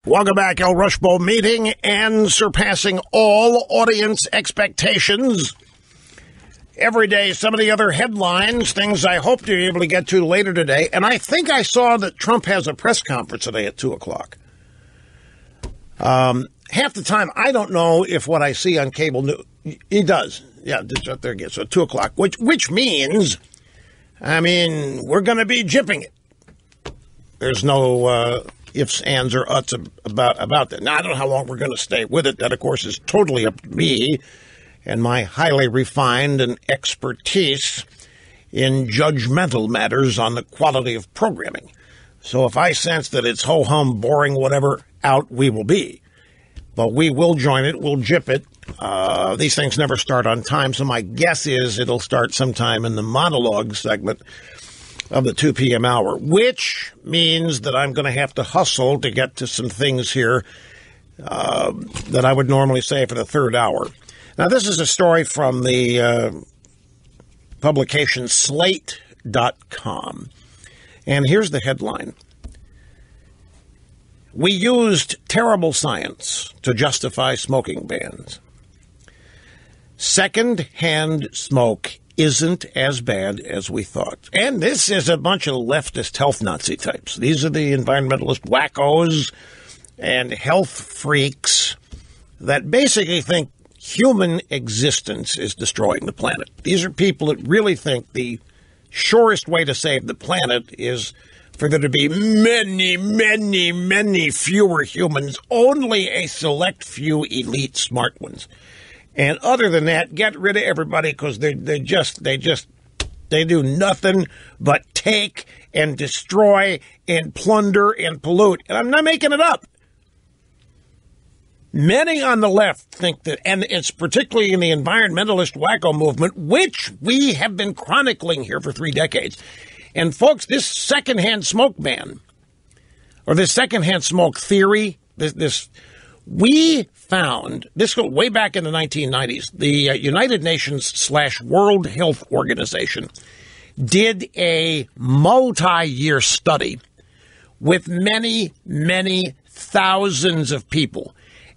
Welcome back. El Rush Bowl meeting and surpassing all audience expectations. Every day, some of the other headlines, things I hope to be able to get to later today. And I think I saw that Trump has a press conference today at 2 o'clock. Half the time, I don't know if what I see on cable news, he does. Yeah, there it gets. So 2 o'clock, which means, we're going to be jipping it. There's no ifs, ands, or uts about that. Now, I don't know how long we're going to stay with it. That, of course, is totally up to me and my highly refined and expertise in judgmental matters on the quality of programming. So if I sense that it's ho-hum, boring, whatever, out we will be. But we will join it. We'll jip it. These things never start on time, so my guess is it'll start sometime in the monologue segment of the 2 p.m. hour, which means that I'm going to have to hustle to get to some things here that I would normally say for the third hour. Now, this is a story from the publication Slate.com. And here's the headline. We used terrible science to justify smoking bans. Secondhand smoke isn't as bad as we thought. And this is a bunch of leftist health Nazi types. These are the environmentalist wackos and health freaks that basically think human existence is destroying the planet. These are people that really think the surest way to save the planet is for there to be many, many, many fewer humans, only a select few elite smart ones. And other than that, get rid of everybody because they do nothing but take and destroy and plunder and pollute. And I'm not making it up. Many on the left think that, and it's particularly in the environmentalist wacko movement, which we have been chronicling here for 3 decades. And folks, this secondhand smoke ban, or this secondhand smoke theory, we found, this goes way back in the 1990s, the United Nations / World Health Organization did a multi-year study with many, many thousands of people.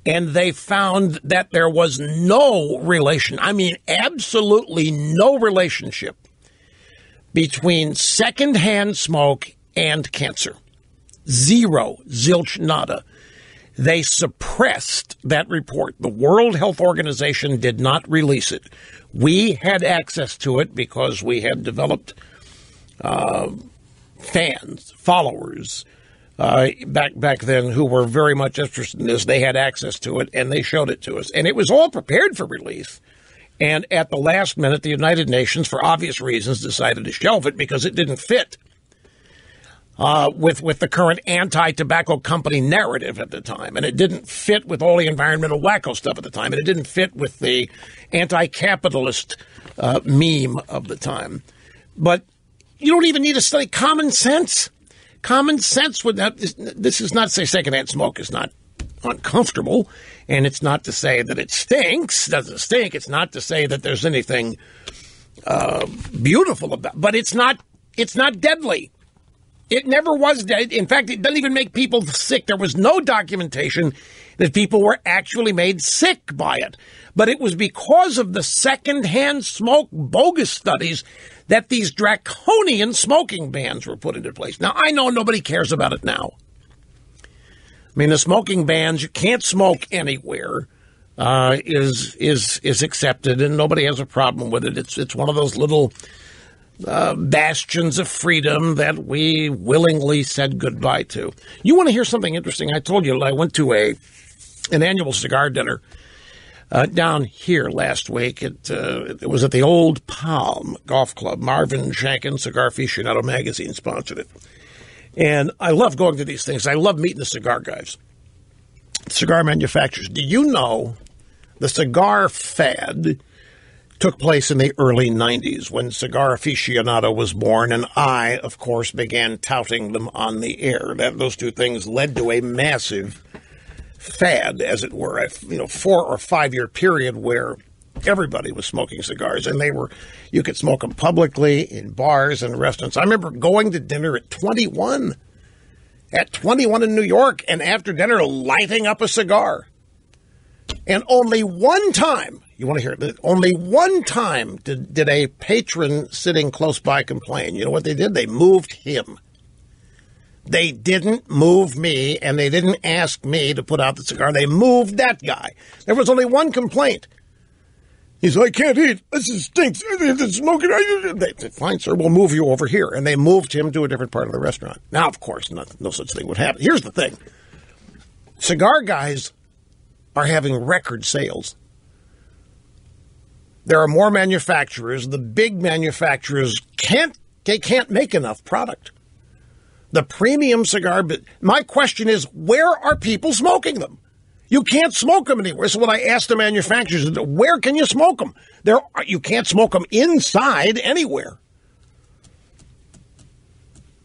And they found that there was no relation, absolutely no relationship between secondhand smoke and cancer. Zero, zilch, nada. They suppressed that report. The World Health Organization did not release it. We had access to it because we had developed fans, followers back then who were very much interested in this. They had access to it, and they showed it to us. And it was all prepared for release. And at the last minute, the United Nations, for obvious reasons, decided to shelve it because it didn't fit with the current anti-tobacco company narrative at the time. And it didn't fit with all the environmental wacko stuff at the time. And it didn't fit with the anti-capitalist meme of the time. But you don't even need to study common sense. Common sense would not, this is not to say secondhand smoke is not uncomfortable, and it's not to say that it stinks, doesn't stink. It's not to say that there's anything beautiful about it, but it's not deadly. It never was dead. In fact, it doesn't even make people sick. There was no documentation that people were actually made sick by it. But it was because of the secondhand smoke bogus studies that these draconian smoking bans were put into place. Now, I know nobody cares about it now. The smoking bans, you can't smoke anywhere, is accepted, and nobody has a problem with it. It's one of those little bastions of freedom that we willingly said goodbye to. You want to hear something interesting? I told you I went to an annual cigar dinner down here last week. It was at the Old Palm Golf Club. Marvin Shankin, Cigar Aficionado magazine, sponsored it. And I love going to these things. I love meeting the cigar guys, cigar manufacturers. Do you know the cigar fad took place in the early 90s when Cigar Aficionado was born, and I, of course, began touting them on the air. Those two things led to a massive fad, as it were, a 4 or 5 year period where everybody was smoking cigars, and you could smoke them publicly in bars and restaurants. I remember going to dinner at 21 at 21 in New York and after dinner lighting up a cigar. And only one time, you want to hear it, only one time did a patron sitting close by complain. You know what they did? They moved him. They didn't move me, and they didn't ask me to put out the cigar. They moved that guy. There was only one complaint. He said, I can't eat. This stinks. It's smoking. They said, fine, sir, we'll move you over here. And they moved him to a different part of the restaurant. Now, of course, no such thing would happen. Here's the thing. Cigar guys are having record sales. There are more manufacturers. The big manufacturers can't make enough product. The premium cigar, my question is, where are people smoking them? You can't smoke them anywhere. So when I asked the manufacturers, where can you smoke them? You can't smoke them inside anywhere.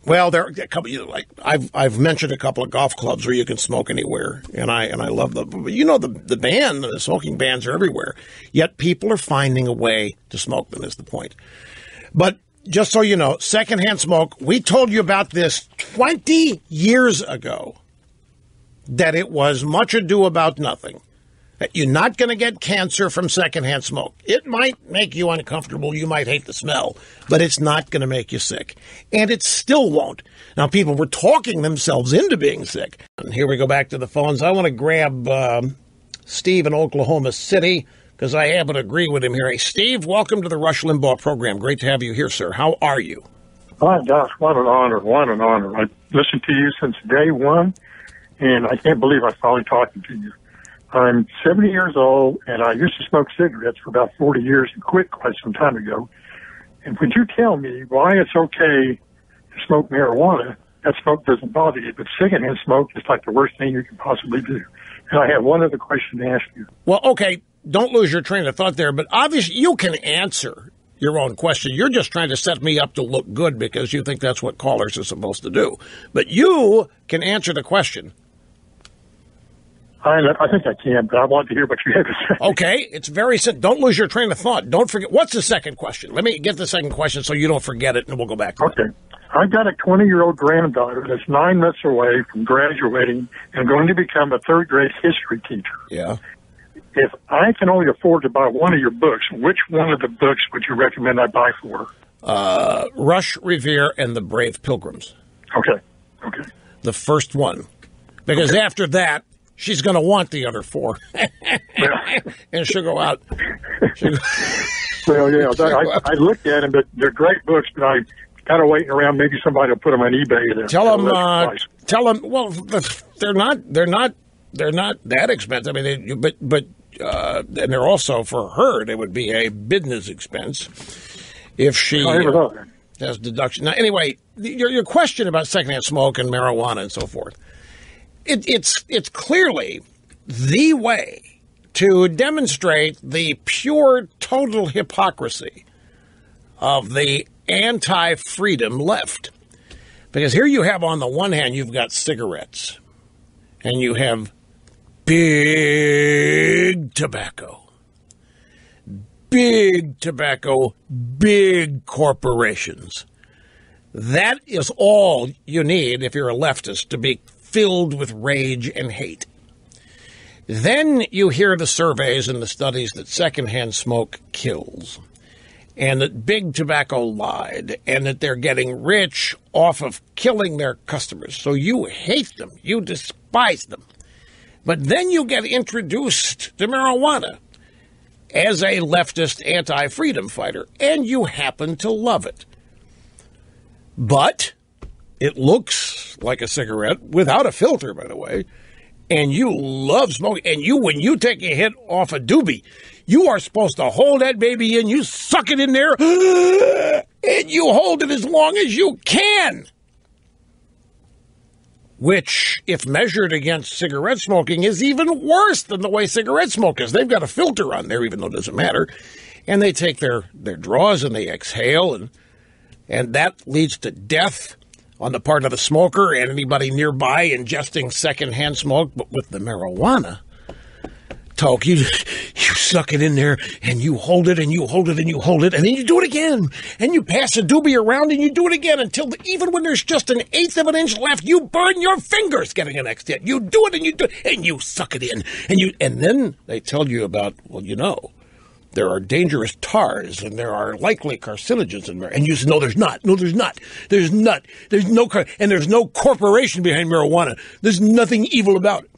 Well, there are a couple. I've mentioned a couple of golf clubs where you can smoke anywhere, and I love them. But you know, the smoking bans are everywhere. Yet people are finding a way to smoke them. Is the point? But just so you know, secondhand smoke. We told you about this 20 years ago. That it was much ado about nothing. That you're not going to get cancer from secondhand smoke. It might make you uncomfortable. You might hate the smell, but it's not going to make you sick. And it still won't. Now, people were talking themselves into being sick. And here we go back to the phones. I want to grab Steve in Oklahoma City because I happen to agree with him here. Hey, Steve, welcome to the Rush Limbaugh program. Great to have you here, sir. How are you? My gosh, what an honor, what an honor. I've listened to you since day one. And I can't believe I'm finally talking to you. I'm 70 years old, and I used to smoke cigarettes for about 40 years and quit quite some time ago. And would you tell me why it's okay to smoke marijuana? That smoke doesn't bother you, but secondhand smoke is like the worst thing you can possibly do. And I have one other question to ask you. Well, okay, don't lose your train of thought there, but obviously you can answer your own question. You're just trying to set me up to look good because you think that's what callers are supposed to do. But you can answer the question. I think I can, but I want to hear what you have to say. Okay, it's very simple. Don't lose your train of thought. Don't forget. What's the second question? Let me get the second question so you don't forget it, and we'll go back to it. I've got a 20-year-old granddaughter that's 9 months away from graduating and going to become a third-grade history teacher. Yeah. If I can only afford to buy one of your books, which one of the books would you recommend I buy for her? Rush, Revere, and the Brave Pilgrims. Okay. The first one. Because after that, she's going to want the other 4. And she'll go out. Well, yeah, I looked at them, but they're great books, but I kind of waiting around. Maybe somebody will put them on eBay. Tell them, well, they're not that expensive. I mean, but and they're also, for her, they would be a business expense if she has deduction. Now, anyway, your question about secondhand smoke and marijuana and so forth. It's clearly the way to demonstrate the pure, total hypocrisy of the anti-freedom left. Because here you have, on the one hand, you've got cigarettes, and you have big tobacco, big corporations. That is all you need if you're a leftist to be filled with rage and hate. Then you hear the surveys and the studies that secondhand smoke kills, and that big tobacco lied, and that they're getting rich off of killing their customers. So you hate them. You despise them. But then you get introduced to marijuana as a leftist anti-freedom fighter, and you happen to love it. But it looks like a cigarette without a filter, by the way, and you love smoking. And when you take a hit off a doobie, you are supposed to hold that baby in, you suck it in there, and you hold it as long as you can. Which, if measured against cigarette smoking, is even worse than the way cigarette smoke is. They've got a filter on there, even though it doesn't matter. And they take their draws and they exhale, and that leads to death on the part of the smoker and anybody nearby ingesting secondhand smoke. But with the marijuana, Toke, you suck it in there, and you hold it, and you hold it, and you hold it, and then you do it again. And you pass a doobie around, and you do it again until even when there's just an eighth of an inch left, you burn your fingers getting the next hit. You do it, and you do it, and you suck it in. And then they tell you about, there are dangerous tars, and there are likely carcinogens in there. And you say, no, there's not. No, there's not. There's not. There's no and there's no corporation behind marijuana. There's nothing evil about it.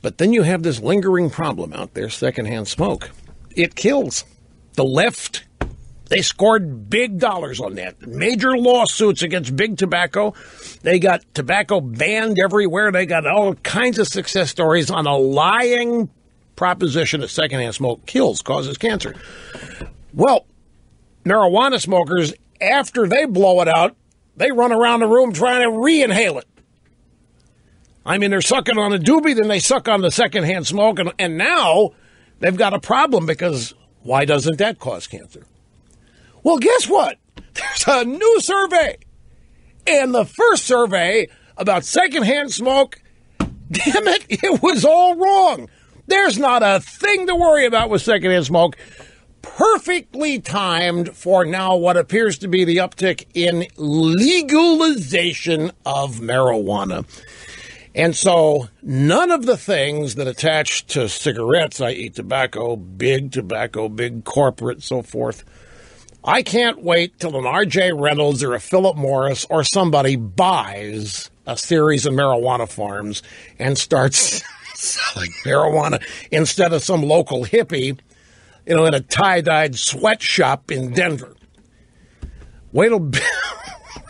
But then you have this lingering problem out there, secondhand smoke. It kills. The left, they scored big dollars on that. Major lawsuits against big tobacco. They got tobacco banned everywhere. They got all kinds of success stories on a lying proposition that secondhand smoke kills, causes cancer. Well, marijuana smokers, after they blow it out, they run around the room trying to re-inhale it. I mean, they're sucking on a doobie, then they suck on the secondhand smoke, and now they've got a problem because why doesn't that cause cancer? Well, guess what? There's a new survey. And the first survey about secondhand smoke, damn it was all wrong. There's not a thing to worry about with secondhand smoke. Perfectly timed for now what appears to be the uptick in legalization of marijuana. And so none of the things that attach to cigarettes, i.e. tobacco, big corporate, so forth, I can't wait till an R.J. Reynolds or a Philip Morris or somebody buys a series of marijuana farms and starts selling marijuana instead of some local hippie, in a tie-dyed sweatshop in Denver. Wait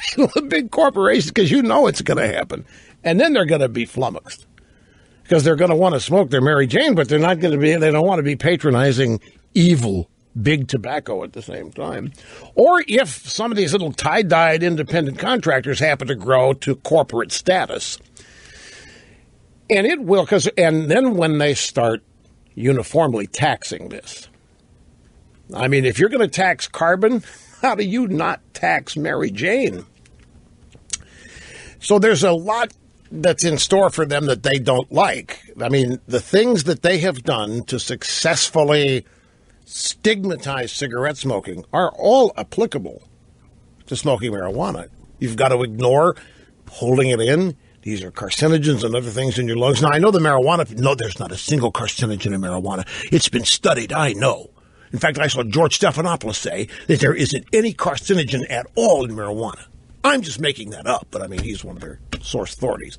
till a big corporation, because it's going to happen. And then they're going to be flummoxed because they're going to want to smoke their Mary Jane, but they don't want to be patronizing evil big tobacco at the same time. Or if some of these little tie-dyed independent contractors happen to grow to corporate status. And it will, and then when they start uniformly taxing this. I mean, if you're going to tax carbon, how do you not tax Mary Jane? So there's a lot that's in store for them that they don't like. I mean, the things that they have done to successfully stigmatize cigarette smoking are all applicable to smoking marijuana. You've got to ignore holding it in. These are carcinogens and other things in your lungs. Now, I know there's not a single carcinogen in marijuana. It's been studied, I know. In fact, I saw George Stephanopoulos say that there isn't any carcinogen at all in marijuana. I'm just making that up, but I mean, he's one of their source authorities,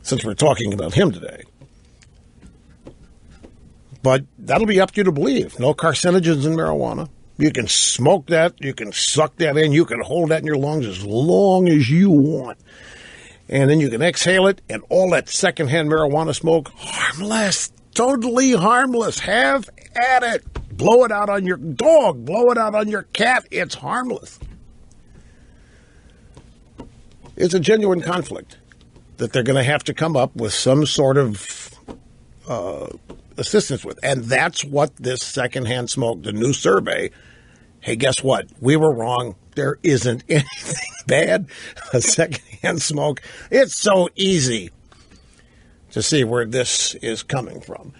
since we're talking about him today. But that'll be up to you to believe. No carcinogens in marijuana. You can smoke that, you can suck that in, you can hold that in your lungs as long as you want. And then you can exhale it, and all that secondhand marijuana smoke, harmless, totally harmless. Have at it. Blow it out on your dog, blow it out on your cat. It's harmless. It's a genuine conflict that they're going to have to come up with some sort of assistance with. And that's what this secondhand smoke, the new survey, hey, guess what? We were wrong. There isn't anything bad a secondhand smoke. It's so easy to see where this is coming from.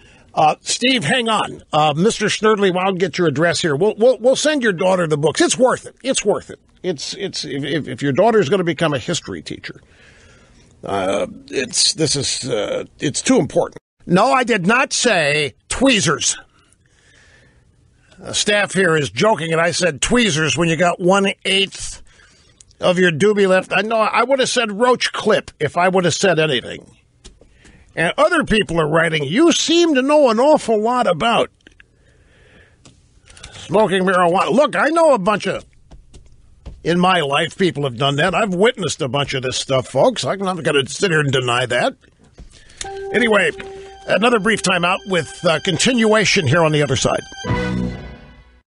Steve, hang on. Mr. Snerdley, I'll get your address here. We'll send your daughter the books. It's worth it. It's worth it. It's if your daughter's going to become a history teacher, it's too important. No, I did not say tweezers. Staff here is joking, and I said tweezers when you got 1/8 of your doobie left. I know I would have said roach clip if I would have said anything. And other people are writing, you seem to know an awful lot about smoking marijuana. Look, I know a bunch of, in my life, people have done that. I've witnessed a bunch of this stuff, folks. I'm not going to sit here and deny that. Anyway, another brief time out with continuation here on the other side.